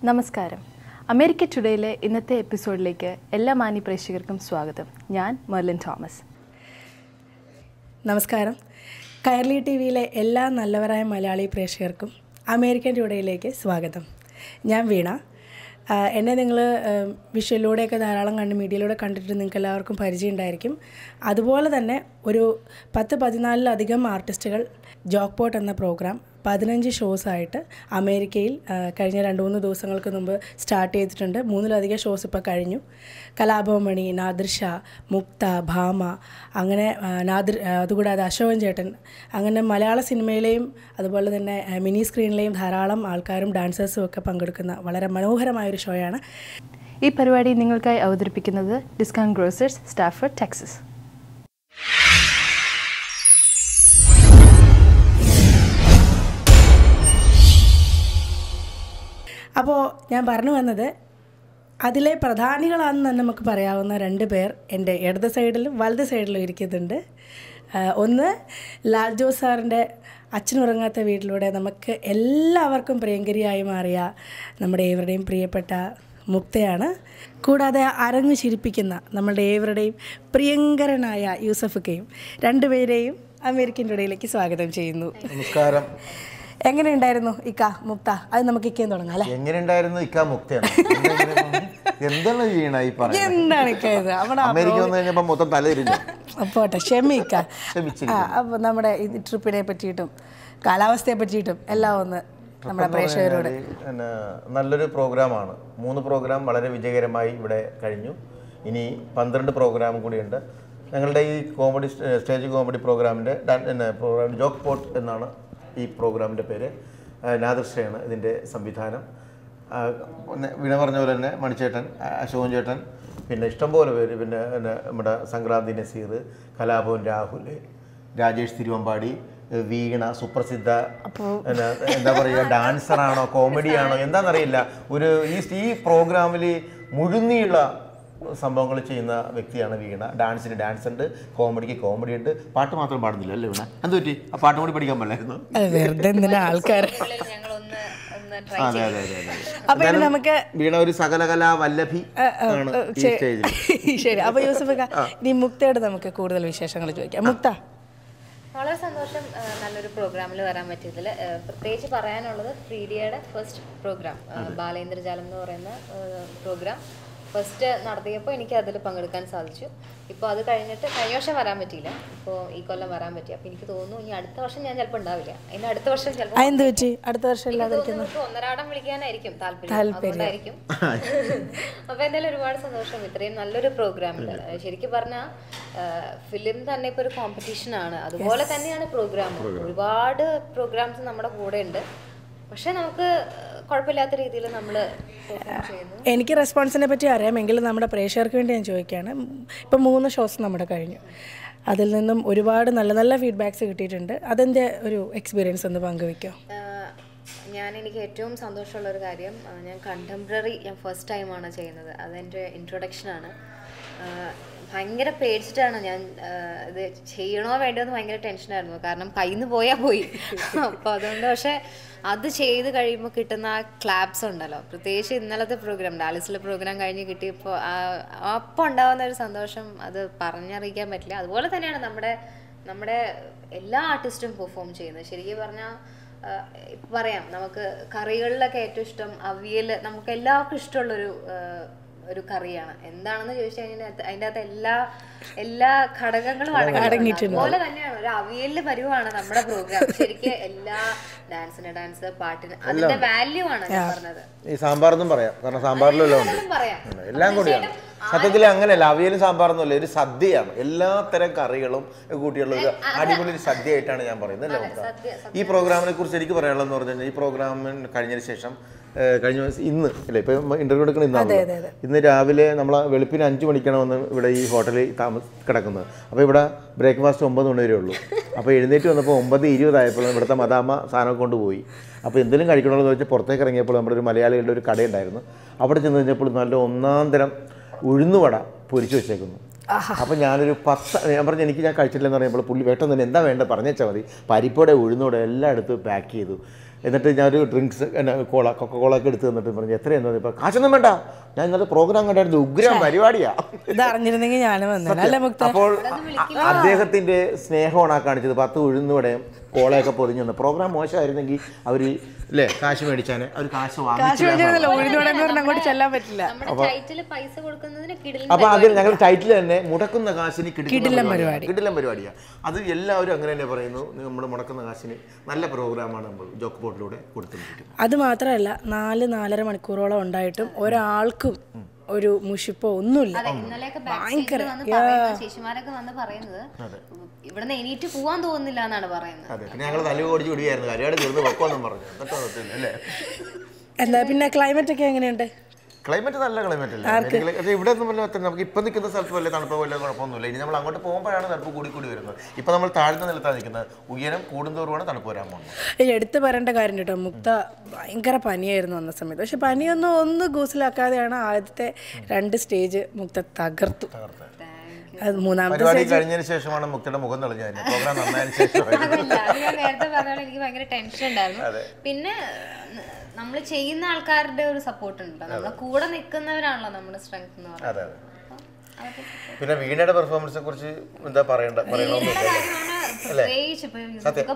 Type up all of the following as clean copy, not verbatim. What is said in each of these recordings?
നമസ്കാരം. അമേരിക്ക ടുഡേയിലെ ഇന്നത്തെ എപ്പിസോഡിലേക്ക് എല്ലാ മാന്യ പ്രേക്ഷകർക്കും സ്വാഗതം. ഞാൻ മെർലിൻ തോമസ്. നമസ്കാരം. കൈരളി ടി വിയിലെ എല്ലാ നല്ലവരായ മലയാളി പ്രേക്ഷകർക്കും അമേരിക്കൻ ടുഡേയിലേക്ക് സ്വാഗതം. ഞാൻ വീണ. എന്നെ നിങ്ങൾ വിഷ്വലിലൂടെയൊക്കെ ധാരാളം മീഡിയയിലൂടെ കണ്ടിട്ട് നിങ്ങൾക്ക് എല്ലാവർക്കും പരിചയം ഉണ്ടായിരിക്കും. അതുപോലെ തന്നെ ഒരു 10-14 ആർട്ടിസ്റ്റുകൾ ജോക്ക്പോട്ട് എന്ന പ്രോഗ്രാം 15 ഷോസായിട്ട് അമേരിക്കയിൽ കഴിഞ്ഞ 2-3 ദിവസങ്ങൾക്ക് മുമ്പ് സ്റ്റാർട്ട് ചെയ്തിട്ടുണ്ട്. 3-ലധികം ഷോസ് ഇപ്പോൾ കഴിഞ്ഞു. കലാഭവമണി, നാദിർഷ, മുക്ത, ഭാമ, അങ്ങനെ അതുകൂടാതെ അശോകൻ ചേട്ടൻ, അങ്ങനെ മലയാള സിനിമയിലെയും അതുപോലെ തന്നെ മിനി സ്ക്രീനിലെയും ധാരാളം ആൾക്കാരും ഡാൻസേഴ്സും ഒക്കെ പങ്കെടുക്കുന്ന വളരെ മനോഹരമായൊരു ഷോയാണ്. ഈ പരിപാടി നിങ്ങൾക്കായി അവതരിപ്പിക്കുന്നത് ഡിസ്കൗണ്ട് ഗ്രോസേഴ്സ്, സ്റ്റാഫോർഡ്, ടെക്സസ്. അപ്പോൾ ഞാൻ പറഞ്ഞു വന്നത്, അതിലെ പ്രധാനികളാണെന്ന് തന്നെ നമുക്ക് പറയാവുന്ന 2 പേർ എൻ്റെ ഇടത് സൈഡിലും വലത് സൈഡിലും ഇരിക്കുന്നുണ്ട്. ഒന്ന് ലാൽ ജോസ് സാറിൻ്റെ അച്ഛനുറങ്ങാത്ത വീട്ടിലൂടെ നമുക്ക് എല്ലാവർക്കും പ്രിയങ്കരിയായി മാറിയ നമ്മുടെ ഏവരുടെയും പ്രിയപ്പെട്ട മുക്തയാണ്. കൂടാതെ അരങ്ങ് ചിരിപ്പിക്കുന്ന നമ്മളുടെ ഏവരുടെയും പ്രിയങ്കരനായ യൂസഫക്കയും. 2 പേരെയും അമേരിക്കൻ ടുഡേയിലേക്ക് സ്വാഗതം ചെയ്യുന്നു. നമസ്കാരം. എങ്ങനെയുണ്ടായിരുന്നു ഇക്ക മുക്ത? അത് നമുക്ക് ഇക്കയും തുടങ്ങാം അല്ലേ? എങ്ങനെയുണ്ടായിരുന്നു ഇക്ക മുക്തയാണ്? എന്താണ് വീണ ഈ പറയുന്നത്? എന്താണ് ഇക്ക ഇത്? അമേരിക്ക വന്നു കഴിഞ്ഞപ്പോ മൊത്തം തലതിരിഞ്ഞു. പോട്ടെ, ക്ഷമിക്ക. അപ്പോൾ നമ്മുടെ ഈ ട്രിപ്പിനെ പറ്റിയിട്ടും കാലാവസ്ഥയെ പറ്റിയിട്ടും എല്ലാം ഒന്ന് നമ്മുടെ പ്രേക്ഷകരോട്. നല്ലൊരു പ്രോഗ്രാമാണ്. 3 പ്രോഗ്രാം വളരെ വിജയകരമായി ഇവിടെ കഴിഞ്ഞു. ഇനി 12 പ്രോഗ്രാം കൂടിയുണ്ട്. ഞങ്ങളുടെ ഈ കോമഡി സ്റ്റേജ് കോമഡി പ്രോഗ്രാമിൻ്റെ പ്രോഗ്രാം ജോക്ക്പോട്ട് എന്നാണ് ഈ പ്രോഗ്രാമിൻ്റെ പേര്. നാദിർഷയാണ് ഇതിൻ്റെ സംവിധാനം. വീണ പറഞ്ഞ പോലെ തന്നെ മണിച്ചേട്ടൻ, അശോകൻ ചേട്ടൻ, പിന്നെ ഇഷ്ടംപോലെ പേര്, പിന്നെ നമ്മുടെ സംക്രാന്തി നസീർ, കലാഭവൻ രാഹുൽ, രാജേഷ് തിരുവമ്പാടി, വീണ, സുപ്രസിദ്ധ, എന്താ പറയുക, ഡാൻസറാണോ കോമഡിയാണോ എന്താണെന്നറിയില്ല. ഈ പ്രോഗ്രാമിൽ മുഴുന്നിയുള്ള സംഭവങ്ങൾ ചെയ്യുന്ന വ്യക്തിയാണ് വീണ. ഡാൻസിന് ഡാൻസ് ഉണ്ട്, കോമഡിക്ക് കോമഡി ഉണ്ട്. പാട്ട് മാത്രം പാടുന്നില്ല അല്ലേ വീണ? എന്ത് പറ്റി? ആ പാട്ടും കൂടി പഠിക്കാൻ പാടില്ലായിരുന്നു? ആൾക്കാർ. അതെ അതെ അതെ അതെ. നമുക്ക് വീണ ഒരു സകലകലാ വല്ലഭി ആണ് ഈ സ്റ്റേജിൽ. ശരി. അപ്പോൾ യൂസഫക്ക, ഇനി മുക്തയോട് നമുക്ക് കൂടുതൽ വിശേഷങ്ങൾ ചോദിക്കാം. മുക്ത, വളരെ സന്തോഷം നല്ലൊരു പ്രോഗ്രാമിൽ വരാൻ പറ്റിയതിൽ. പ്രത്യേകിച്ച് പറയാനുള്ളത്, 3Dയുടെ ഫസ്റ്റ് പ്രോഗ്രാം ബാലേന്ദ്രജാലം എന്ന് പറയുന്ന പ്രോഗ്രാം ഫസ്റ്റ് നടത്തിയപ്പോൾ എനിക്ക് അതിൽ പങ്കെടുക്കാൻ സാധിച്ചു. ഇപ്പോൾ അത് കഴിഞ്ഞിട്ട് കഴിഞ്ഞ വർഷം വരാൻ പറ്റിയില്ല, ഇപ്പോൾ ഈ കൊല്ലം വരാൻ പറ്റി. അപ്പോൾ എനിക്ക് തോന്നുന്നു ഇനി അടുത്ത വർഷം ഞാൻ ചിലപ്പോൾ ഉണ്ടാവില്ല. അതിന് അടുത്ത വർഷം ചിലപ്പോൾ ഒന്നരാടം വിളിക്കാനായിരിക്കും താല്പര്യം. അപ്പോൾ എന്തായാലും ഒരുപാട് സന്തോഷം ഇത്രയും നല്ലൊരു പ്രോഗ്രാമിൽ. ശരിക്കും പറഞ്ഞാൽ ഫിലിം തന്നെ ഇപ്പോൾ ഒരു കോമ്പറ്റീഷനാണ്, അതുപോലെ തന്നെയാണ് പ്രോഗ്രാം. ഒരുപാട് പ്രോഗ്രാംസ് നമ്മുടെ കൂടെ ഉണ്ട്, പക്ഷെ നമുക്ക് കുഴപ്പമില്ലാത്ത രീതിയിൽ നമ്മൾ ചെയ്യുന്നു. എനിക്ക് റെസ്പോൺസിനെ പറ്റി അറിയാമെങ്കിലും നമ്മുടെ പ്രേക്ഷകർക്ക് വേണ്ടി ഞാൻ ചോദിക്കുകയാണ്. ഇപ്പം 3 ഷോസ് നമ്മുടെ കഴിഞ്ഞു. അതിൽ നിന്നും ഒരുപാട് നല്ല നല്ല ഫീഡ്ബാക്ക്സ് കിട്ടിയിട്ടുണ്ട്. അതിൻ്റെ ഒരു എക്സ്പീരിയൻസ് ഒന്ന് പങ്കുവയ്ക്കോ? എനിക്ക് ഏറ്റവും സന്തോഷമുള്ളൊരു കാര്യം, ഞാൻ കണ്ടംപററി ഫസ്റ്റ് ടൈമാണ് ചെയ്യുന്നത്. അതെൻ്റെ ഇൻട്രൊഡക്ഷനാണ്. ഭയങ്കര പേടിച്ചിട്ടാണ് ഞാൻ ഇത് ചെയ്യണോ വേണ്ടോ എന്ന് ഭയങ്കര ടെൻഷനായിരുന്നു. കാരണം കയ്യിൽ നിന്ന് പോയാൽ പോയി. അപ്പോൾ അതുകൊണ്ട് പക്ഷേ അത് ചെയ്ത് കഴിയുമ്പോൾ കിട്ടുന്ന ആ ക്ലാപ്സ് ഉണ്ടല്ലോ, പ്രത്യേകിച്ച് ഇന്നലത്തെ പ്രോഗ്രാം ഡാലസിലെ പ്രോഗ്രാം കഴിഞ്ഞ് കിട്ടിയപ്പോൾ അപ്പോൾ ഉണ്ടാകുന്ന ഒരു സന്തോഷം അത് പറഞ്ഞറിയിക്കാൻ പറ്റില്ല. അതുപോലെ തന്നെയാണ് നമ്മുടെ എല്ലാ ആർട്ടിസ്റ്റും പെർഫോം ചെയ്യുന്നത്. ശരിക്കും പറഞ്ഞാൽ ഇപ്പം പറയാം, നമുക്ക് കറികളിലൊക്കെ ഏറ്റവും ഇഷ്ടം അവിയൽ. നമുക്ക് എല്ലാവർക്കും ഇഷ്ടമുള്ളൊരു കറിയാണ്. എന്താണെന്ന് ചോദിച്ചു കഴിഞ്ഞാൽ അതിൻ്റെ അകത്ത് എല്ലാ ഘടകങ്ങളും അടങ്ങിയിട്ടുണ്ട്. അതുപോലെ തന്നെയാണ് ഒരു അവിയലിന്റെ പരിവാണ് നമ്മുടെ പ്രോഗ്രാം. ശരിക്കും എല്ലാ ഡാൻസിന് ഡാൻസ്, പാട്ടിന് അതിന്റെ വാല്യൂ ആണ് ഞാൻ പറഞ്ഞത്. ഈ സാമ്പാറൊന്നും പറയാം, കാരണം സാമ്പാറിലെല്ലാം ഉണ്ട്, എല്ലാം കൂടിയാണ്. സത്യത്തിൽ അങ്ങനെയല്ല, അവിയലും സാമ്പാറൊന്നുമല്ല, ഒരു സദ്യയാണ്. എല്ലാ തരം കറികളും കൂട്ടിയുള്ള ഒരു അടിപൊളി ഒരു സദ്യയായിട്ടാണ് ഞാൻ പറയുന്നത് അല്ലേ നമുക്ക്. ഈ പ്രോഗ്രാമിനെ കുറിച്ച് എനിക്ക് പറയാനുള്ളതെന്ന് പറഞ്ഞു കഴിഞ്ഞാൽ, ഈ പ്രോഗ്രാമിന് കഴിഞ്ഞതിന് ശേഷം കഴിഞ്ഞ ഇന്ന് അല്ലേ, ഇപ്പം ഇന്റർവ്യൂ എടുക്കണം ഇന്നാണ്. ഇന്ന് രാവിലെ നമ്മൾ വെളുപ്പിന് 5 മണിക്കാണ് വന്ന് ഇവിടെ ഈ ഹോട്ടലിൽ കിടക്കുന്നത്. അപ്പോൾ ഇവിടെ ബ്രേക്ക്ഫാസ്റ്റ് 9 മണി വരെ ഉള്ളൂ. അപ്പോൾ എഴുന്നേറ്റ് വന്നപ്പോൾ 9:20 ആയപ്പോൾ ഇവിടുത്തെ മദാമ്മ സാധനം കൊണ്ടുപോയി. അപ്പോൾ എന്തെങ്കിലും കഴിക്കണമെന്ന് വെച്ചാൽ പുറത്തേക്ക് ഇറങ്ങിയപ്പോൾ നമ്മുടെ ഒരു മലയാളികളുടെ ഒരു കടയുണ്ടായിരുന്നു. അവിടെ ചെന്ന് കഴിഞ്ഞപ്പോൾ നല്ല ഒന്നാന്തരം ഉഴുന്നുവട പൊരിച്ചു വെച്ചേക്കുന്നു. അപ്പോൾ ഞാനൊരു 10 ഞാൻ പറഞ്ഞു ഞാൻ കഴിച്ചിട്ടില്ലെന്ന് പറയുമ്പോൾ പുള്ളി വേട്ടം തന്നെ എന്താ വേണ്ടത് പറഞ്ഞേച്ചാൽ മതി. പരിപ്പോടെ ഉഴുന്നോടെ എല്ലാം എടുത്ത് പാക്ക് ചെയ്തു. എന്നിട്ട് ഞാനൊരു ഡ്രിങ്ക്സ് കൊക്കക്കോള ഒക്കെ എടുത്ത് തന്നിട്ട് പറഞ്ഞു എത്രയെന്ന് പറഞ്ഞപ്പോൾ കാശൊന്നും വേണ്ട, ഞാൻ ഇന്നത്തെ പ്രോഗ്രാം കണ്ടായിരുന്നു, ഉഗ്രം പരിപാടിയാണ്. ഇത് അറിഞ്ഞിരുന്നെങ്കിൽ ഞാനും വന്നല്ലേ മുക്ത. അപ്പോൾ അദ്ദേഹത്തിൻ്റെ സ്നേഹമാണ് ആ കാണിച്ചത്. 10 ഉഴുന്നുവടയും കോളയൊക്കെ പൊതിഞ്ഞു തന്നു. പ്രോഗ്രാം മോശമായിരുന്നെങ്കിൽ അവർ അല്ലേ കാശ് മേടിച്ചാന് അവർ കാശ് അങ്ങോട്ട് ചെല്ലാൻ പറ്റില്ല. അപ്പൊ അതിൽ ഞങ്ങൾ ടൈറ്റിൽ തന്നെ മുടക്കുന്ന കാശിന് കിടിലം പരിപാടിയാണ്. അത് എല്ലാവരും അങ്ങനെ തന്നെ പറയുന്നു. നമ്മൾ മുടക്കുന്ന കാശിന് നല്ല പ്രോഗ്രാമാണ് നമ്മൾ ജോക്ക് ബോർഡിലൂടെ കൊടുത്തുകൊണ്ടിരിക്കുന്നത്. അത് മാത്രമല്ല 4-4.5 മണിക്കൂറോളം ഉണ്ടായിട്ടും ഒരാൾക്കും ഒരു മുഷിപ്പോ ഒന്നുമില്ല. ഭയങ്കര ചേച്ചിമാരൊക്കെ വന്ന് പറയുന്നത് ഇവിടുന്ന് എണീറ്റ് പോവാൻ തോന്നുന്നില്ല എന്നാണ് പറയുന്നത്. എന്താ പിന്നെ ക്ലൈമറ്റ് ഒക്കെ എങ്ങനെയുണ്ട്? ക്ലൈമറ്റ് നല്ല ക്ലൈമറ്റ് അല്ല ഇവിടെ ഒന്നും നമുക്ക് ഇപ്പം നിൽക്കുന്ന സ്ഥലത്ത് വലിയ തണുപ്പോ വലിയ കുഴപ്പമൊന്നുമില്ല. ഇനി നമ്മൾ അങ്ങോട്ട് പോകുമ്പോഴാണ് തണുപ്പ് കൂടി വരുന്നത്. ഇപ്പം നമ്മൾ താഴ്ന്ന നിലത്താണ് നിൽക്കുന്നത്. ഉയരം കൂടുന്തോറുമാണ് തണുപ്പ് വരാൻ പോകുന്നത്. എടുത്തു പറയേണ്ട കാര്യം കേട്ടോ, മുക്ത ഭയങ്കര പനിയായിരുന്നു വന്ന സമയത്ത്. പക്ഷെ പനിയൊന്നും ഗൂസിലാക്കാതെയാണ് ആദ്യത്തെ 2 സ്റ്റേജ് മുക്ത തകർത്തു. അത് 3ാമത്തെ പരിപാടി കഴിഞ്ഞതിന് ശേഷമാണ് മുക്തയുടെ മുഖം തെളിഞ്ഞത്. പ്രോഗ്രാം നന്നായതിനു ശേഷം നേരത്തെ പറഞ്ഞാൽ എനിക്ക് ഭയങ്കര ടെൻഷൻ ഉണ്ടായിരുന്നു. പിന്നെ നമ്മൾ ചെയ്യുന്ന ആൾക്കാരുടെ ഒരു സപ്പോർട്ട് ഉണ്ടല്ലോ, നമ്മളെ കൂടെ നിൽക്കുന്നവരാണല്ലോ നമ്മുടെ സ്ട്രെങ്ത് എന്ന് പറയുന്നത്. പിന്നെ വീണയുടെ പെർഫോമൻസിനെ കുറിച്ച് എന്താ പ്രത്യേകിച്ച്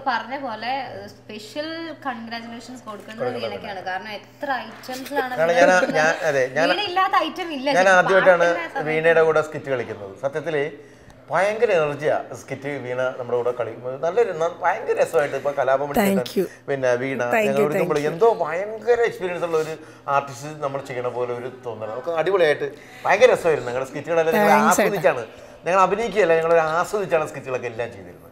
പറഞ്ഞ പോലെ സ്പെഷ്യൽ കൺഗ്രാറ്റുലേഷൻസ് കൊടുക്കുന്നത് വീണയ്ക്കാണ്. കാരണം എത്ര ഐറ്റംസിലാണ് വീണ ഇല്ലാത്ത ഐറ്റം ഇല്ല. ഞാൻ ആദ്യമായിട്ടാണ് വീണയുടെ കൂടെ സ്കിറ്റ് കളിക്കുന്നത്. സത്യത്തില് ഭയങ്കര എനർജിയാണ് സ്കിറ്റ് വീണ നമ്മുടെ കൂടെ കളിക്കുമ്പോൾ. നല്ലൊരു ഭയങ്കര രസമായിട്ട് ഇപ്പൊ കലാപം പിന്നെ വീണ ഞങ്ങൾ വിളിക്കുമ്പോൾ എന്തോ ഭയങ്കര എക്സ്പീരിയൻസ് ഉള്ള ഒരു ആർട്ടിസ്റ്റ് നമ്മൾ ചെയ്യണ പോലെ ഒരു തോന്നണം. നമുക്ക് അടിപൊളിയായിട്ട് ഭയങ്കര രസമായിരുന്നു. ഞങ്ങളുടെ സ്കിറ്റുകളെല്ലാം ഞങ്ങൾ ആസ്വദിച്ചാണ്, ഞങ്ങൾ അഭിനയിക്കുകയല്ല, ഞങ്ങൾ ആസ്വദിച്ചാണ് സ്കിറ്റുകളൊക്കെ എല്ലാം ചെയ്തിരുന്നത്.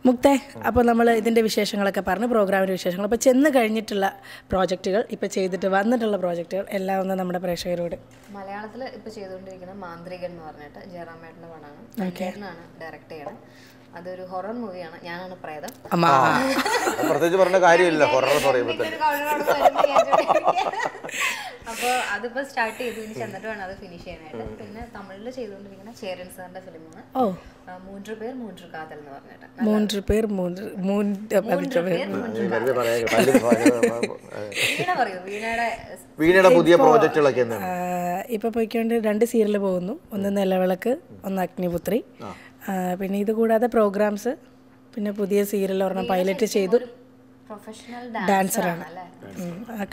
മുക്തേ, അപ്പോൾ നമ്മൾ ഇതിൻ്റെ വിശേഷങ്ങളൊക്കെ പറഞ്ഞു, പ്രോഗ്രാമിൻ്റെ വിശേഷങ്ങൾ. അപ്പോൾ ചെന്ന് കഴിഞ്ഞിട്ടുള്ള പ്രോജക്റ്റുകൾ, ഇപ്പോൾ ചെയ്തിട്ട് വന്നിട്ടുള്ള പ്രോജക്റ്റുകൾ എല്ലാം ഒന്ന് നമ്മുടെ പ്രേക്ഷകരോട്. മലയാളത്തിൽ ഇപ്പോൾ ചെയ്തുകൊണ്ടിരിക്കുന്ന മാന്ത്രികൻ എന്ന് പറഞ്ഞിട്ട് ജയറാമേട്ടൻ്റെ പടമാണ്. ചേട്ടനാണ് ഡയറക്റ്റ് ചെയ്യണം. അതൊരു ഹൊറർ മൂവിയാണ്. ഞാനാണ് പ്രേതം. പ്രത്യേകിച്ച് പറഞ്ഞ കാര്യമില്ല ഹൊറർ പറയുമ്പോൾ. അപ്പോൾ അതിപ്പോൾ സ്റ്റാർട്ട് ചെയ്തു, ഇനി ചെന്നിട്ട് വേണം അത് ഫിനിഷ് ചെയ്യാനായിട്ട്. പിന്നെ തമിഴിൽ ചെയ്തുകൊണ്ടിരിക്കുന്ന ചേരൻ സാറിൻ്റെ ഫിലിമാണ് 3 പേർ 3 കാതൽ എന്ന് പറഞ്ഞിട്ട്. 3 പേർ 3 വീണയുടെ പുതിയ പ്രോജക്റ്റുകളൊക്കെ ഇപ്പോൾ പോയിക്കൊണ്ട് 2 സീരിയൽ പോകുന്നു. ഒന്ന് നിലവിളക്ക്, ഒന്ന് അഗ്നിപുത്രി. പിന്നെ ഇത് കൂടാതെ പ്രോഗ്രാംസ്, പിന്നെ പുതിയ സീരിയൽ ഒരെണ്ണം പൈലറ്റ് ചെയ്തു. ഡാൻസറാണ്,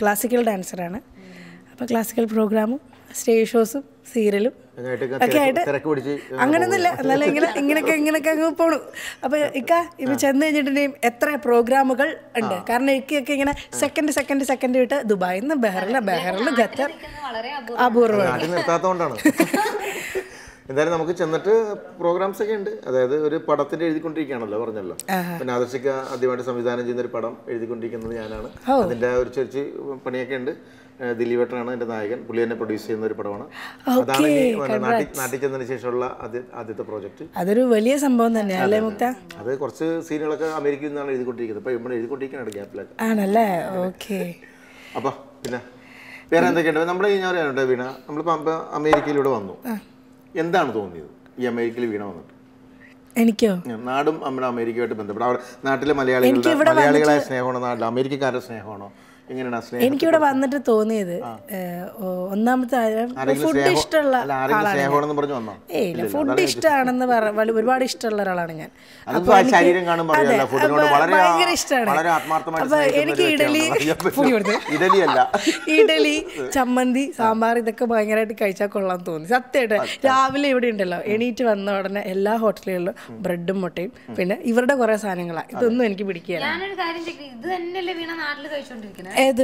ക്ലാസിക്കൽ ഡാൻസറാണ്. അപ്പോൾ ക്ലാസിക്കൽ പ്രോഗ്രാമും സ്റ്റേജ് ഷോസും സീരിയലും ഒക്കെ ആയിട്ട് അങ്ങനെയൊന്നുമില്ല, എന്നാലും ഇങ്ങനെയൊക്കെ അങ്ങ് പോണു. അപ്പോൾ ഇപ്പം ചെന്ന് കഴിഞ്ഞിട്ടുണ്ടെങ്കിൽ എത്ര പ്രോഗ്രാമുകൾ ഉണ്ട്. കാരണം ഇക്കൊക്കെ ഇങ്ങനെ സെക്കൻഡ് വിട്ട് ദുബായിൽ നിന്ന് ബഹറിൽ ഖത്തർ അപൂർവമാണ്. നിർത്താത്തതുകൊണ്ടാണ്. എന്തായാലും നമുക്ക് ചെന്നിട്ട് പ്രോഗ്രാംസ് ഒക്കെ ഉണ്ട്. അതായത് ഒരു പടത്തിന്റെ എഴുതിക്കൊണ്ടിരിക്കുകയാണല്ലോ പറഞ്ഞല്ലോ. പിന്നെ ആദർശിക്ക ആദ്യമായിട്ട് സംവിധാനം ചെയ്യുന്ന ഒരു പടം എഴുതിക്കൊണ്ടിരിക്കുന്നത് ഞാനാണ്. അതിന്റെ ഒരു ചെറിയ പണിയൊക്കെ ഉണ്ട്. ദിലീപേട്ടനാണ് എൻ്റെ നായകൻ. പുള്ളി തന്നെ പ്രൊഡ്യൂസ് ചെയ്യുന്ന ഒരു പടമാണ്. അതാണ് നാട്ടിൽ ചെന്നതിന് ശേഷമുള്ള ആദ്യത്തെ പ്രോജക്റ്റ്. അതൊരു വലിയ സംഭവം തന്നെയല്ലേ മുക്ത? അത് കുറച്ച് സീനുകളൊക്കെ അമേരിക്കയിൽ നിന്നാണ് എഴുതിക്കൊണ്ടിരിക്കുന്നത്. ഇപ്പൊ ഇവിടെ എഴുതിക്കൊണ്ടിരിക്കുകയാണ് ഗ്യാപ്പിലൊക്കെ. ആണല്ലേ? ഓക്കെ. അപ്പൊ പിന്നെ വേറെ എന്തൊക്കെയുണ്ട്? നമ്മുടെ ഈ ഞാൻ അറിയാനുണ്ട് വീണ, നമ്മളിപ്പോൾ അമേരിക്കയിലൂടെ വന്നു. എന്താണ് തോന്നിയത് ഈ അമേരിക്കയിൽ വീണ വന്നിട്ട്? എനിക്കോ? നാടും നമ്മുടെ അമേരിക്കയുമായിട്ട് ബന്ധപ്പെട്ട അവിടെ നാട്ടിലെ മലയാളികളായ സ്നേഹമാണോ, നാട്ടിലെ അമേരിക്കക്കാരുടെ സ്നേഹമാണോ, എനിക്കിവിടെ വന്നിട്ട് തോന്നിയത് ഒന്നാമത്തെ ഫുഡ് ഇഷ്ടമുള്ള ആളാണ്. ഏയ് ഫുഡ് ഇഷ്ടമാണെന്ന് ഒരുപാട് ഇഷ്ടമുള്ള ഒരാളാണ് ഞാൻ. ഭയങ്കര ഇഷ്ടമാണ്. അപ്പൊ എനിക്ക് ഇഡലി, ചമ്മന്തി, സാമ്പാർ ഇതൊക്കെ ഭയങ്കരമായിട്ട് കഴിച്ചാൽ കൊള്ളാൻ തോന്നി. സത്യമായിട്ട് രാവിലെ ഇവിടെ ഉണ്ടല്ലോ, എണീറ്റ് വന്ന ഉടനെ എല്ലാ ഹോട്ടലുകളിലും ബ്രെഡും മുട്ടയും പിന്നെ ഇവരുടെ കുറെ സാധനങ്ങളാണ്. ഇതൊന്നും എനിക്ക് പിടിക്കുകയാണ്. ഏത്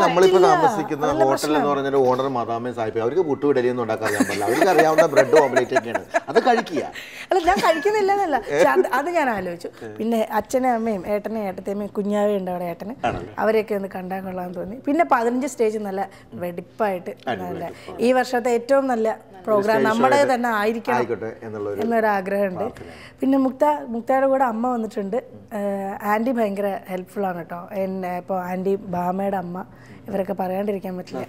നമ്മളിപ്പോ താമസിക്കുന്ന ഹോട്ടൽ എന്ന് പറഞ്ഞാൽ ഓണർ മദാമേ സാഹിബ്, അവർക്ക് പുട്ടു ഇടലിയൊന്നും ഉണ്ടാക്കാൻ അറിയാൻ പറ്റില്ല. അവർക്ക് അറിയാവുന്ന ബ്രെഡ് ഓംലേറ്റ് ഒക്കെയാണ്, അത് കഴിക്കുക. അല്ല, ഞാൻ കഴിക്കുന്നില്ലെന്നല്ല, അത് ഞാൻ ആലോചിച്ചു. പിന്നെ അച്ഛനും അമ്മയും ഏട്ടനും ഏട്ടത്തേമ്മയും കുഞ്ഞാവേ ഉണ്ട് അവിടെ, ഏട്ടന് അവരെയൊക്കെ ഒന്ന് കണ്ടാൽ കൊള്ളാന്ന് തോന്നി. പിന്നെ 15 സ്റ്റേജ് നല്ല വെടിപ്പായിട്ട് നല്ല ഈ വർഷത്തെ ഏറ്റവും നല്ല പ്രോഗ്രാം നമ്മുടെ തന്നെ ആയിരിക്കണം എന്നൊരാഗ്രഹമുണ്ട്. പിന്നെ മുക്തയുടെ കൂടെ അമ്മ വന്നിട്ടുണ്ട്. ആൻറ്റി ഭയങ്കര ഹെൽപ്ഫുള്ളാണ് കേട്ടോ. എന്നെ ഇപ്പോൾ ആൻറ്റി ബാമയുടെ അമ്മ, ഇവരൊക്കെ പറയാണ്ടിരിക്കാൻ പറ്റില്ല,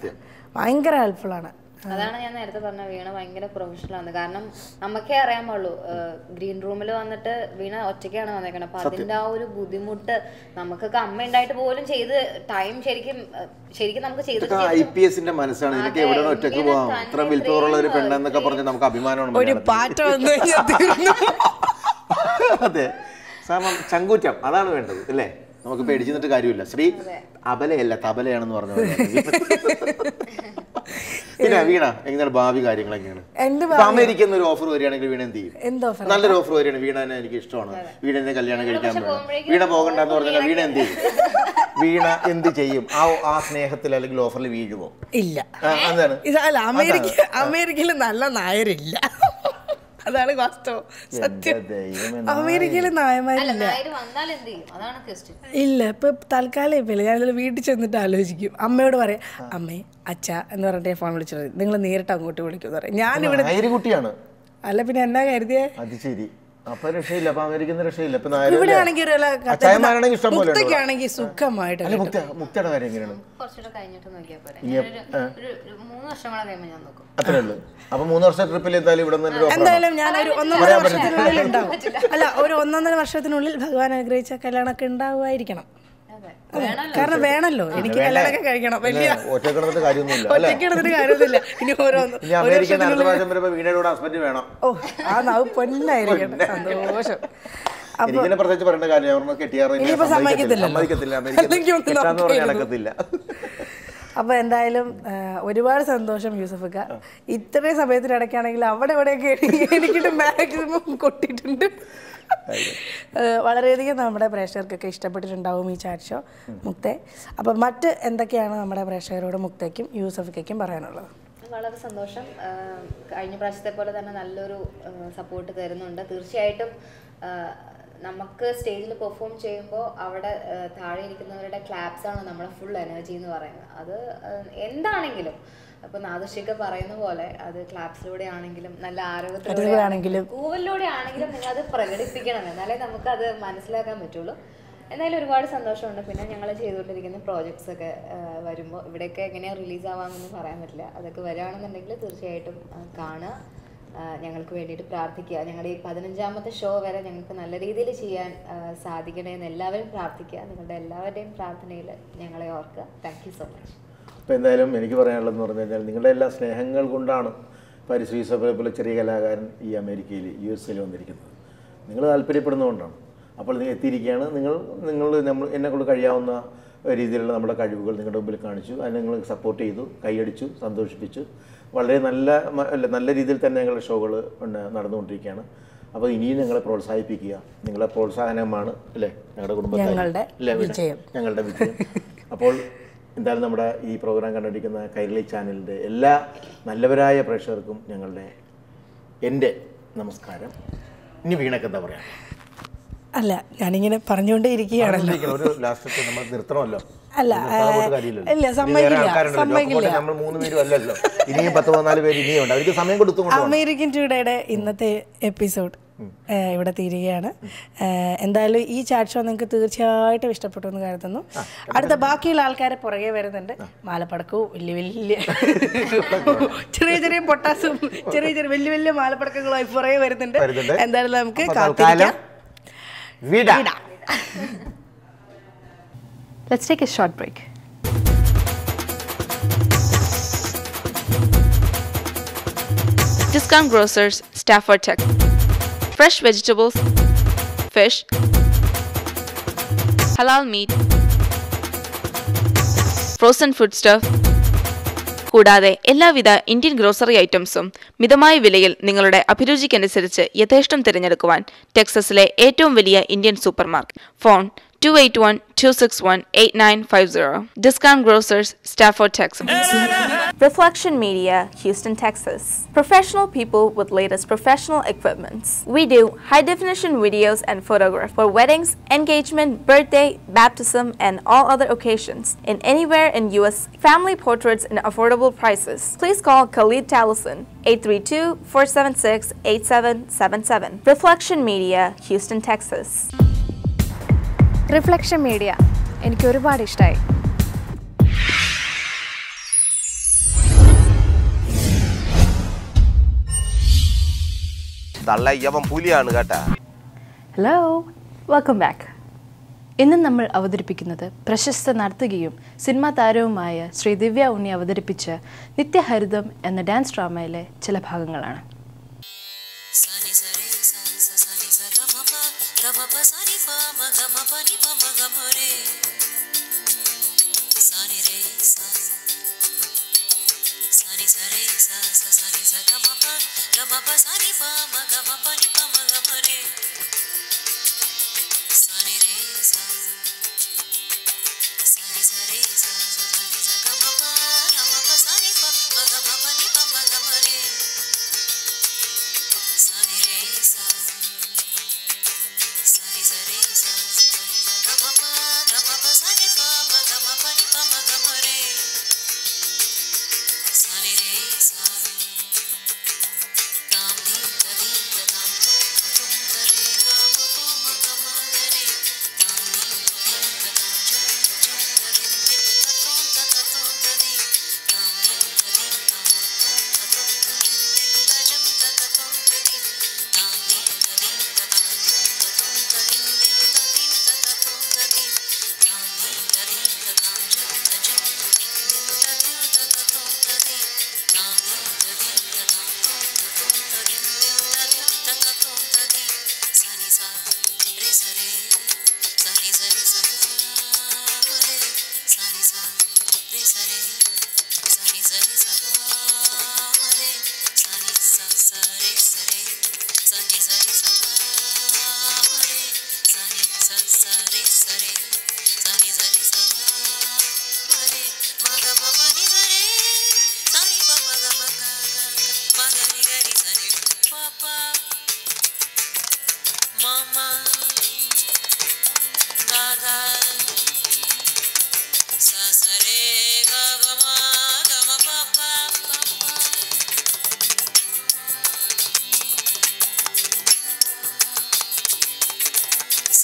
ഭയങ്കര ഹെൽപ്ഫുള്ളാണ്. അതാണ് ഞാൻ നേരത്തെ പറഞ്ഞ വീണ ഭയങ്കര പ്രൊഫഷണൽ ആണ്. കാരണം നമുക്കേ അറിയാൻ പാടുള്ളൂ, ഗ്രീൻ റൂമിൽ വന്നിട്ട് വീണ ഒറ്റയ്ക്കാണ് വന്നേക്കണം. അപ്പൊ അതിന്റെ ആ ഒരു ബുദ്ധിമുട്ട് നമുക്കൊക്കെ അമ്മ ഉണ്ടായിട്ട് പോലും ചെയ്ത് ടൈം ശരിക്കും നമുക്ക് ചെയ്ത് IPS മനസ്സാണ്. നിനക്ക് എവിടെ ഒറ്റയ്ക്ക് പോവാം, ഇത്ര വിൽപ്പവറുള്ള ഒരു പെണ്ണെന്നൊക്കെ പറഞ്ഞ് നമുക്ക് അഭിമാനമാണ്. ഒരു പാറ്റ വന്നു. അതെ, കാരണം ചങ്കൂറ്റം അതാണ് വേണ്ടത് അല്ലേ? നമുക്ക് പേടിച്ചിട്ട് കാര്യമില്ല. ശ്രീ അബലയല്ല തബലയാണെന്ന് പറഞ്ഞത്. പിന്നെ വീണ എങ്ങനെയാണ് ഭാവി കാര്യങ്ങൾ എങ്ങനെയാണ്? അമേരിക്കയിൽ നിന്ന് ഒരു ഓഫർ വരികയാണെങ്കിൽ വീണ എന്ത് ചെയ്യും? നല്ലൊരു ഓഫർ വരികയാണ്, വീണനെ എനിക്ക് ഇഷ്ടമാണ്, വീണനെ കല്യാണം കഴിക്കാൻ പോകണം, വീണ പോകണ്ടെന്ന് പറഞ്ഞാൽ വീണ എന്ത് ചെയ്യും? വീണ എന്ത് ചെയ്യും? ആ സ്നേഹത്തിൽ അല്ലെങ്കിൽ ഓഫറിൽ വീഴുമോ? ഇല്ല. എന്താണ്? അല്ല, അമേരിക്കയിൽ നല്ല നായരില്ല, അതാണ് വാസ്തവം. സത്യം, അമേരിക്കയിൽ നായന്മാരില്ല. ഇല്ല, ഇപ്പൊ തൽക്കാലം ഇപ്പൊ ഇല്ല. ഞാനിതിൽ വീട്ടിൽ ചെന്നിട്ട് ആലോചിക്കും, അമ്മയോട് പറയാം, അമ്മേ അച്ഛ എന്ന് പറഞ്ഞിട്ട് ഫോൺ വിളിച്ചത്, നിങ്ങൾ നേരിട്ട് അങ്ങോട്ട് വിളിക്കും പറയും. ഞാനിവിടെ കുട്ടിയാണ്. അല്ല പിന്നെ എന്നാ കരുതിയേ? അത് ശരി. അപ്പൊ രക്ഷയില്ല, അപ്പൊ അമേരിക്കൻ രക്ഷയില്ല. ഇവിടെ ആണെങ്കിൽ മുക്തയ്ക്കാണെങ്കിൽ സുഖമായിട്ട്. മുക്തയുടെ കാര്യം എങ്ങനെയാണ്? അത്രേ ഉള്ളൂ. അപ്പൊ 3 വർഷം ട്രിപ്പിൽ എന്തായാലും ഞാൻ ഒരു 1.5 വർഷത്തിനുള്ളിൽ ഉണ്ടാവും. അല്ല, ഒരു 1.5 വർഷത്തിനുള്ളിൽ ഭഗവാൻ അനുഗ്രഹിച്ച കല്യാണമൊക്കെ ഉണ്ടാവുമായിരിക്കണം. കാരണം വേണല്ലോ, എനിക്ക് കല്യാണമൊക്കെ കഴിക്കണം. വലിയ ഒറ്റക്കിടന്നിട്ട് കാര്യമൊന്നുമില്ല. ഇനി ഓ ആ നാവ് പൊന്നായിരിക്കണം. സന്തോഷം. ഇനിയിപ്പോ സമ്മതിക്കത്തില്ല. അപ്പൊ എന്തായാലും ഒരുപാട് സന്തോഷം യൂസഫക്ക. ഇത്രയും സമയത്തിനിടയ്ക്കാണെങ്കിൽ അവിടെ എവിടെയൊക്കെ എനിക്കിട്ട് മാക്സിമം കൊട്ടിട്ടുണ്ട്. വളരെയധികം നമ്മുടെ പ്രേക്ഷകർക്കൊക്കെ ഇഷ്ടപ്പെട്ടിട്ടുണ്ടാവും ഈ ചാറ്റ് ഷോ മുക്തെ. അപ്പം മറ്റ് എന്തൊക്കെയാണ് നമ്മുടെ പ്രേക്ഷകരോട് മുക്തയ്ക്കും യൂസഫിക്കും പറയാനുള്ളത്? വളരെ സന്തോഷം. കഴിഞ്ഞ പ്രാവശ്യത്തെ പോലെ തന്നെ നല്ലൊരു സപ്പോർട്ട് തരുന്നുണ്ട്. തീർച്ചയായിട്ടും നമുക്ക് സ്റ്റേജിൽ പെർഫോം ചെയ്യുമ്പോൾ അവിടെ താഴെ ഇരിക്കുന്നവരുടെ ക്ലാപ്സാണ് നമ്മുടെ ഫുൾ എനർജി എന്ന് പറയുന്നത്. അത് എന്താണെങ്കിലും അപ്പോൾ നാദുഷിക പറയുന്ന പോലെ അത് ക്ലാപ്സിലൂടെ ആണെങ്കിലും നല്ല ആരോഗ്യത്തിലൂടെ ആണെങ്കിലും കൂവലിലൂടെ ആണെങ്കിലും നിങ്ങൾ അത് പ്രകടിപ്പിക്കണം, എന്നാലേ നമുക്കത് മനസ്സിലാക്കാൻ പറ്റുള്ളൂ. എന്തായാലും ഒരുപാട് സന്തോഷമുണ്ട്. പിന്നെ ഞങ്ങൾ ചെയ്തുകൊണ്ടിരിക്കുന്ന പ്രോജക്ട്സ് ഒക്കെ വരുമ്പോൾ ഇവിടെയൊക്കെ എങ്ങനെയാണ് റിലീസ് ആവാമെന്നൊന്നും പറയാൻ പറ്റില്ല. അതൊക്കെ വരികയാണെന്നുണ്ടെങ്കിൽ തീർച്ചയായിട്ടും കാണുക, ഞങ്ങൾക്ക് വേണ്ടിയിട്ട് പ്രാർത്ഥിക്കുക. ഞങ്ങളുടെ ഈ 15ാമത്തെ ഷോ വരെ ഞങ്ങൾക്ക് നല്ല രീതിയിൽ ചെയ്യാൻ സാധിക്കണേ എന്ന് എല്ലാവരും പ്രാർത്ഥിക്കുക. നിങ്ങളുടെ എല്ലാവരുടെയും പ്രാർത്ഥനയിൽ ഞങ്ങളെ ഓർക്കുക. Thank you so much. അപ്പോൾ എന്തായാലും എനിക്ക് പറയാനുള്ളതെന്ന് പറഞ്ഞു കഴിഞ്ഞാൽ നിങ്ങളുടെ എല്ലാ സ്നേഹങ്ങൾ കൊണ്ടാണ് പരിശ്രീ സഭയെ പോലെ ചെറിയ കലാകാരൻ ഈ അമേരിക്കയിൽ US വന്നിരിക്കുന്നത്. നിങ്ങൾ താല്പര്യപ്പെടുന്നതുകൊണ്ടാണ്. അപ്പോൾ നിങ്ങൾ എത്തിയിരിക്കുകയാണ്. നമ്മൾ എന്നെക്കൊണ്ട് കഴിയാവുന്ന രീതിയിലുള്ള നമ്മുടെ കഴിവുകൾ നിങ്ങളുടെ മുമ്പിൽ കാണിച്ചു, അതിനെ നിങ്ങൾ സപ്പോർട്ട് ചെയ്തു, കൈയടിച്ചു, സന്തോഷിപ്പിച്ചു. വളരെ നല്ല രീതിയിൽ തന്നെ ഞങ്ങളുടെ ഷോകൾ നടന്നുകൊണ്ടിരിക്കുകയാണ്. അപ്പോൾ ഇനിയും ഞങ്ങളെ പ്രോത്സാഹിപ്പിക്കുക. നിങ്ങളെ പ്രോത്സാഹനമാണ് അല്ലേ ഞങ്ങളുടെ കുടുംബത്തെ ഞങ്ങളുടെ വിജയം. അപ്പോൾ എന്തായാലും നമ്മുടെ ഈ പ്രോഗ്രാം കണ്ടുപിടിക്കുന്ന കൈരളി ചാനലിൻ്റെ എല്ലാ നല്ലവരായ പ്രേക്ഷകർക്കും എൻ്റെ നമസ്കാരം. ഇനി വീണക്ക് എന്താ പറയാ? അല്ല, ഞാനിങ്ങനെ പറഞ്ഞുകൊണ്ടേ ഇരിക്കുകയാണല്ലോ. ഒരു ലാസ്റ്റ് നമ്മൾ നിർത്തണമല്ലോ. അല്ല ഇല്ല, സമ്മതിക്കില്ല. നമ്മൾ 3 പേരും അല്ലല്ലോ, ഇനിയും 10-14 പേര് ഇനിയും ഉണ്ട്. അവർക്ക് സമയം കൊടുത്തു. അമേരിക്കൻ ടുഡേയുടെ ഇന്നത്തെ എപ്പിസോഡ് ഇവിടെ തീരുകയാണ്. എന്തായാലും ഈ ചാറ്റ് ഷോ നിങ്ങൾക്ക് തീർച്ചയായിട്ടും ഇഷ്ടപ്പെട്ടു എന്ന് കരുതുന്നു. അടുത്ത ബാക്കിയുള്ള ആൾക്കാരെ പുറകെ വരുന്നുണ്ട്. മാലപ്പടക്കവും വലിയ ചെറിയ പൊട്ടാസും വലിയ മാലപ്പടക്കങ്ങളുമായി പുറകെ വരുന്നുണ്ട്. എന്തായാലും നമുക്ക് കാത്തിരിക്കാം. Let's take a short break. Discount Grocers, Stafford, Texas. Fresh vegetables, fish, halal meat, frozen foodstuff, കൂടാതെ എല്ലാവിധ ഇന്ത്യൻ ഗ്രോസറി ഐറ്റംസും മിതമായ വിലയിൽ നിങ്ങളുടെ അഭിരുചിക്കനുസരിച്ച് യഥേഷ്ടം തിരഞ്ഞെടുക്കുവാൻ ടെക്സസിലെ ഏറ്റവും വലിയ Indian super market. Phone 281-261-8950. Discount Grocers, Stafford, Texas. Reflection Media, Houston, Texas. Professional people with latest professional equipments. We do high-definition videos and photographs for weddings, engagement, birthday, baptism, and all other occasions in anywhere in US. Family portraits in affordable prices. Please call Khalid Taliesin, 832-476-8777. Reflection Media, Houston, Texas. Reflection media എനിക്ക് ഒരുപാട് ഇഷ്ടമായി. തള്ളയ്യവൻ പുലിയാണ് കേട്ടാ. Hello, welcome back. ഇന്ന് നമ്മൾ അവതരിപ്പിക്കുന്നത് പ്രശസ്ത നർത്തകിയും cinema താരവുമായ ശ്രീ ദിവ്യ ഉണ്ണി അവതരിപ്പിച്ച നിത്യഹരിതം എന്ന ഡാൻസ് ഡ്രാമയിലെ ചില ഭാഗങ്ങളാണ്.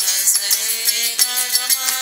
Sa sa re ga ga ma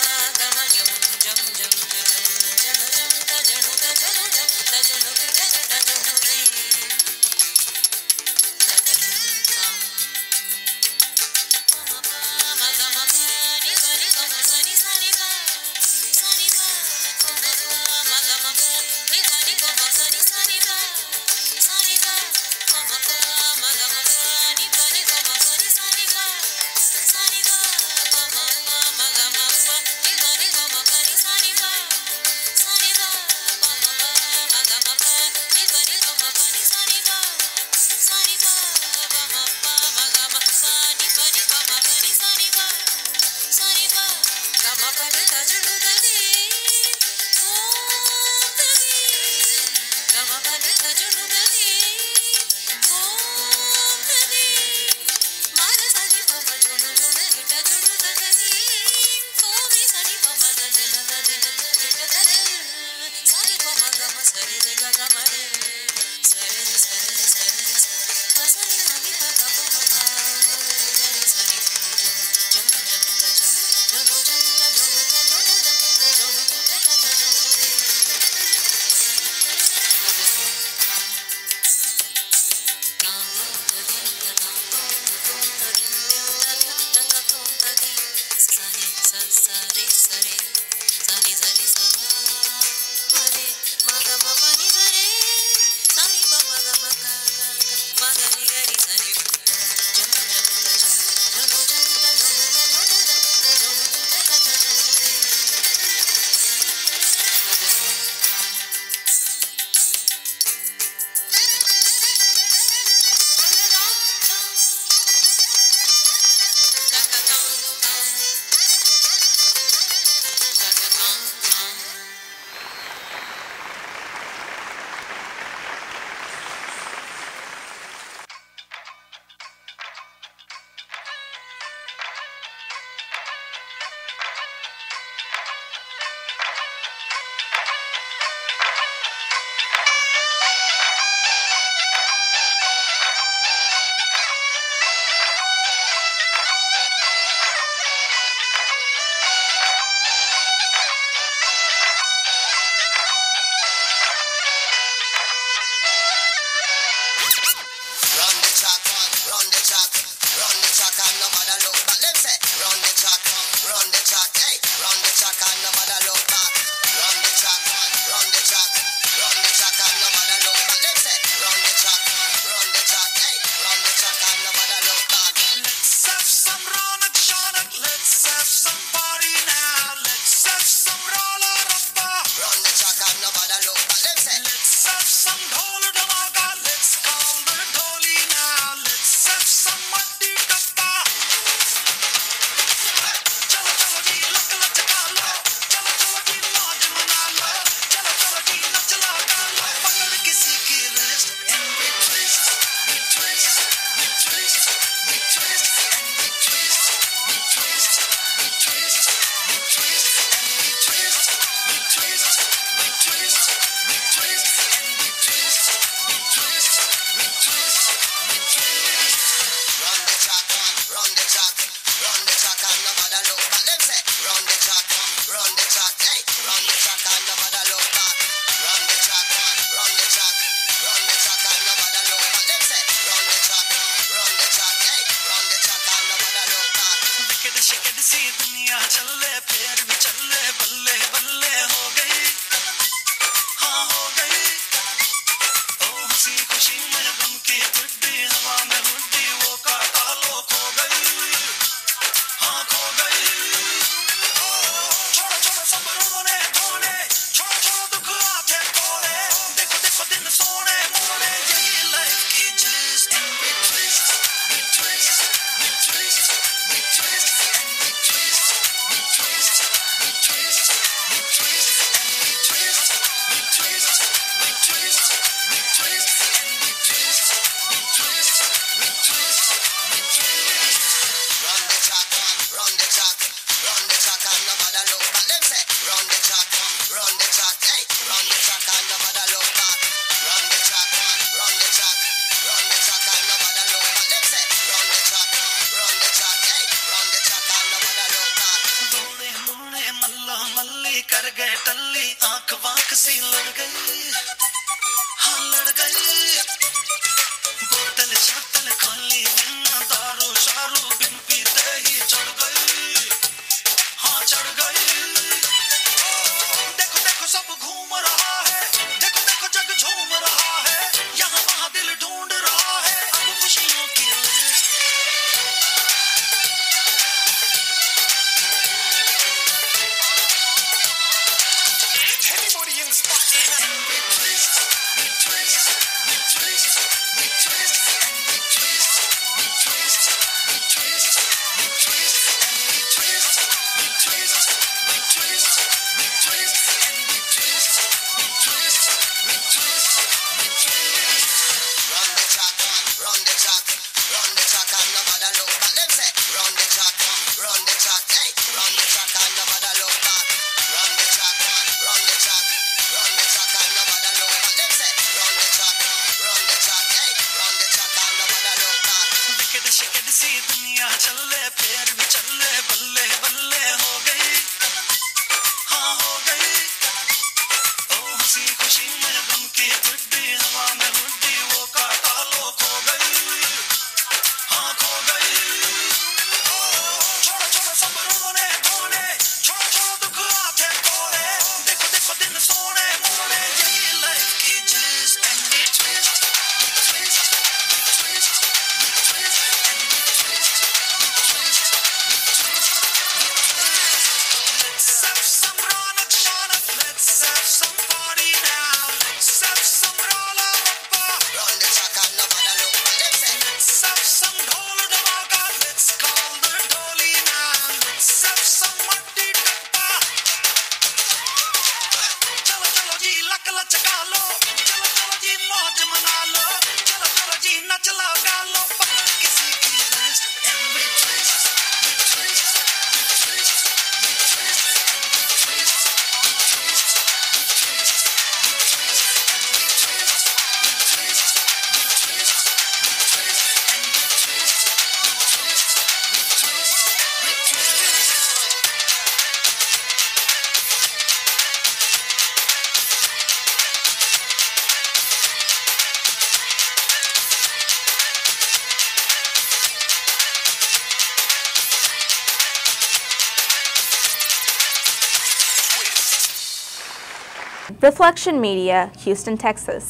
Reflection Media, Houston, Texas.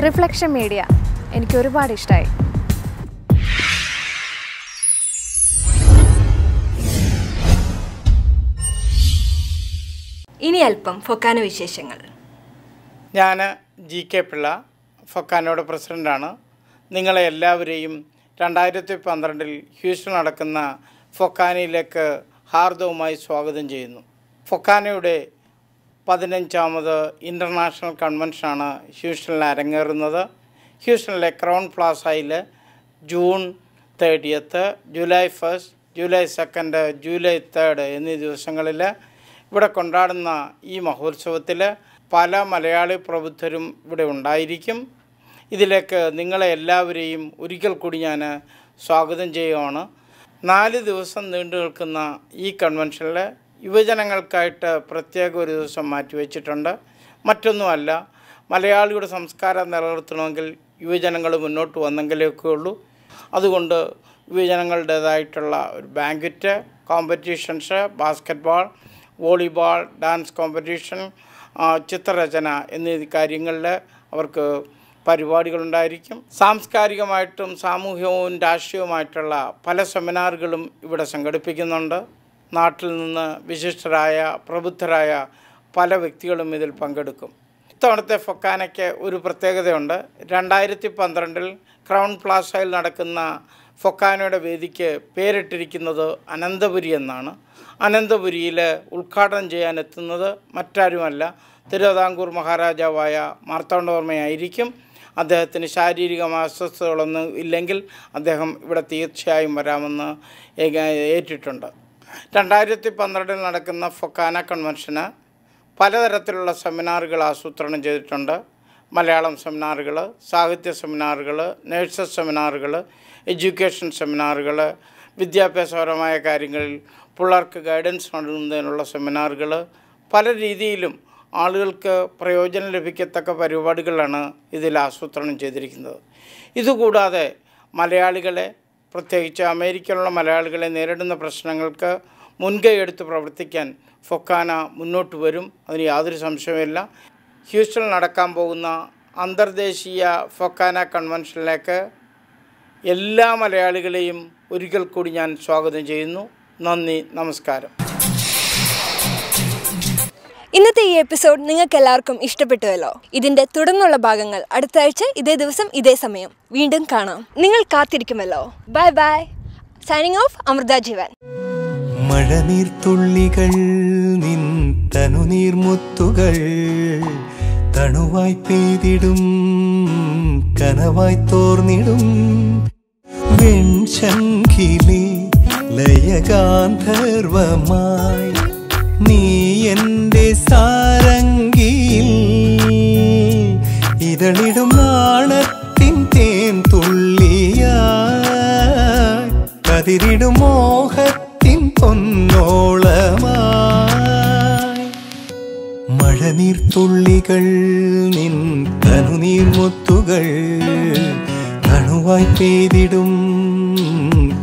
Reflection media എനിക്ക് ഒരുപാട് ഇഷ്ടമായി. ഇനി അല്പം ഫൊക്കാന വിശേഷങ്ങൾ. ഞാൻ GK പിള്ള, ഫൊക്കാനോയുടെ പ്രസിഡൻ്റാണ്. നിങ്ങളെ എല്ലാവരെയും 2012 ഹ്യൂസ്റ്റൺ നടക്കുന്ന ഫൊക്കാനയിലേക്ക് ഹാർദവുമായി സ്വാഗതം ചെയ്യുന്നു. ഫൊക്കാനയുടെ 15ാമത് ഇൻ്റർനാഷണൽ കൺവെൻഷനാണ് ഹ്യൂസ്റ്റണിൽ അരങ്ങേറുന്നത്. ഹ്യൂസ്റ്റണിലെ ക്രൗൺ പ്ലാസയിൽ ജൂൺ 30, ജൂലൈ 1, ജൂലൈ 2, ജൂലൈ 3 എന്നീ ദിവസങ്ങളിൽ ഇവിടെ കൊണ്ടാടുന്ന ഈ മഹോത്സവത്തിൽ പല മലയാളി പ്രബുദ്ധരും ഇവിടെ ഉണ്ടായിരിക്കും. ഇതിലേക്ക് നിങ്ങളെ എല്ലാവരെയും ഒരിക്കൽ കൂടി ഞാൻ സ്വാഗതം ചെയ്യുകയാണ്. 4 ദിവസം നീണ്ടു നിൽക്കുന്ന ഈ കൺവെൻഷനിൽ യുവജനങ്ങൾക്കായിട്ട് പ്രത്യേക ഒരു ദിവസം മാറ്റിവെച്ചിട്ടുണ്ട്. മറ്റൊന്നുമല്ല, മലയാളിയുടെ സംസ്കാരം നിലനിർത്തണമെങ്കിൽ യുവജനങ്ങൾ മുന്നോട്ട് വന്നെങ്കിലൊക്കെ ഉള്ളൂ. അതുകൊണ്ട് യുവജനങ്ങളുടേതായിട്ടുള്ള ഒരു banquet, competitions, basketball, volleyball, dance competition, ചിത്രരചന എന്നീ കാര്യങ്ങളിൽ അവർക്ക് പരിപാടികളുണ്ടായിരിക്കും. സാംസ്കാരികമായിട്ടും സാമൂഹികവും രാഷ്ട്രീയവുമായിട്ടുള്ള പല സെമിനാറുകളും ഇവിടെ സംഘടിപ്പിക്കുന്നുണ്ട്. നാട്ടിൽ നിന്ന് വിശിഷ്ടരായ പ്രബുദ്ധരായ പല വ്യക്തികളും ഇതിൽ പങ്കെടുക്കും. ഇത്തവണത്തെ ഫൊക്കാനയ്ക്ക് ഒരു പ്രത്യേകതയുണ്ട്. 2012 ക്രൗൺ പ്ലാസയിൽ നടക്കുന്ന ഫൊക്കാനയുടെ വേദിക്ക് പേരിട്ടിരിക്കുന്നത് അനന്തപുരി എന്നാണ്. അനന്തപുരിയിൽ ഉദ്ഘാടനം ചെയ്യാനെത്തുന്നത് മറ്റാരുമല്ല, തിരുവിതാംകൂർ മഹാരാജാവായ മാർത്താണ്ഡവർമ്മയായിരിക്കും. അദ്ദേഹത്തിന് ശാരീരികമായ അസ്വസ്ഥതകളൊന്നും ഇല്ലെങ്കിൽ അദ്ദേഹം ഇവിടെ തീർച്ചയായും വരാമെന്ന് ഏറ്റിട്ടുണ്ട്. 2012 നടക്കുന്ന ഫൊക്കാന കൺവെൻഷന് പലതരത്തിലുള്ള സെമിനാറുകൾ ആസൂത്രണം ചെയ്തിട്ടുണ്ട്. മലയാളം സെമിനാറുകൾ, സാഹിത്യ സെമിനാറുകൾ, നഴ്സസ് സെമിനാറുകൾ, എഡ്യൂക്കേഷൻ സെമിനാറുകൾ, വിദ്യാഭ്യാസപരമായ കാര്യങ്ങളിൽ പിള്ളേർക്ക് ഗൈഡൻസ് നൽകുന്നതിനുള്ള സെമിനാറുകൾ, പല രീതിയിലും ആളുകൾക്ക് പ്രയോജനം ലഭിക്കത്തക്ക പരിപാടികളാണ് ഇതിൽ ആസൂത്രണം ചെയ്തിരിക്കുന്നത്. ഇതുകൂടാതെ മലയാളികളെ, പ്രത്യേകിച്ച് അമേരിക്കയിലുള്ള മലയാളികളെ നേരിടുന്ന പ്രശ്നങ്ങൾക്ക് മുൻകൈ എടുത്ത് പ്രവർത്തിക്കാൻ ഫൊക്കാന മുന്നോട്ട് വരും. അതിന് യാതൊരു സംശയവുമില്ല. ഹ്യൂസ്റ്റണിൽ നടക്കാൻ പോകുന്ന അന്തർദേശീയ ഫൊക്കാന കൺവെൻഷനിലേക്ക് എല്ലാ മലയാളികളെയും ഒരിക്കൽ കൂടി ഞാൻ സ്വാഗതം ചെയ്യുന്നു. നന്ദി, നമസ്കാരം. ഇന്നത്തെ ഈ എപ്പിസോഡ് നിങ്ങൾക്ക് എല്ലാവർക്കും ഇഷ്ടപ്പെട്ടുവല്ലോ. ഇതിന്റെ തുടർന്നുള്ള ഭാഗങ്ങൾ അടുത്ത ആഴ്ച ഇതേ ദിവസം ഇതേ സമയം വീണ്ടും കാണാം. നിങ്ങൾ കാത്തിരിക്കുമല്ലോ. Bye bye. Signing off, Amrita Jeevan. മഴനീർത്തുള്ളികൾ നിൻ തനുനീർമുത്തുകൾ തണുവായി പെയ്തിടും, കനവായി തോർന്നിടും. വെൺശംഖിലെ ലയഗാന്ധർവമായി നീ എൻ്റെ സാരംഗിയിൽ ഇതളിടും നാണത്തിൻ തേൻ തുള്ളിയായി കതിരിടും മോഹത്തിൻ പൊന്നോളമായി. മഴനീർത്തുള്ളികൾ നിൻ തനുനീർമുത്തുകൾ തണുവായി പെയ്തിടും,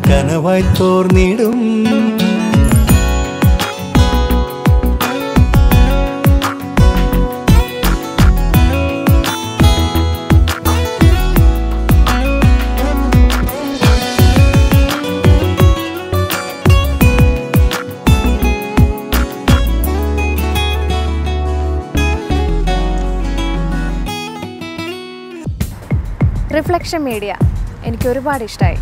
കനവായി തോർന്നിടും. റിഫ്ലക്ഷൻ മീഡിയ എനിക്ക് ഒരുപാട് ഇഷ്ടമായി.